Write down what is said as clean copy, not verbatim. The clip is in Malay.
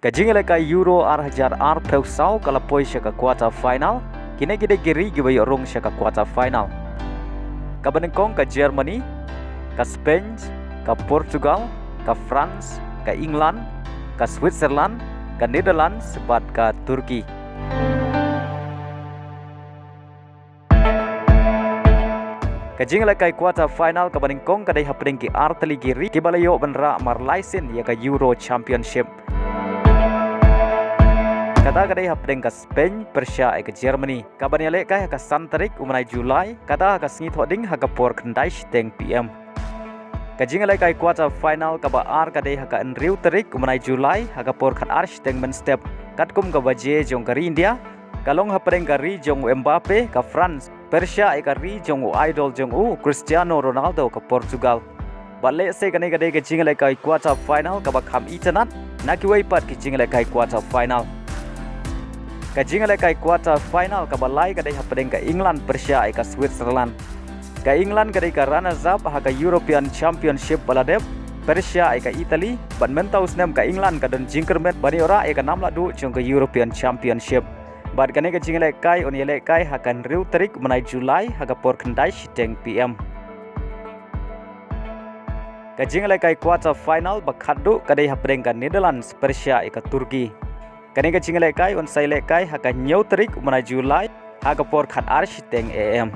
Kajing lekai Euro arhajar peusau kalapoi syaka quarter final. Kini gede geri gibai rong syaka quarter final. Kabanengkong ka Germany, ka Spain, ka Portugal, ka France, ka England, ka Switzerland, ka Netherlands sebat ka Turki. Kajing lekai quarter final kabanengkong kadai hapdeng ki artali giri kibalayo benra marlaisin ya ka Euro Championship. Kata kadai hapdeng ka Spain, Pyrshah ke Germany. Kabani lek kai ka santarik umanai Julai, kata ka sngi thoding haka por kendai teng PM. Kajing lekai quarter final kaba ar kadai haka enriu terik umanai Julai, haka por khan ar teng men step. Katkum ka baje Jong ka India, kalong hapdeng ka Jong Mbappe ka France. Pyrshah ka Jong idol Jong Cristiano Ronaldo ka Portugal. Balle se kanai kadai kajing lekai quarter final kaba kham itanat, nakiwai pat kajing lekai quarter final. Kajing lekai quarter final kabalai kadai hapdeng ka England Pyrshah ka Switzerland. Ka England kadai ka runners up haka European Championship baladep. Pyrshah ka Italy badminton snem ka England ka don jingkermet bani ora ka namla du jong ka European Championship. Bad kanai kajing lekai on lekai hakan riu tarik menai Julai haka por kendai teng PM. Kajing lekai quarter final bakhadu kadai hapdeng ka Netherlands Pyrshah ka Turki. Kani kajing lekai on sai lekai haka nyau tarik menai Julai haka por khat arsh teng AM.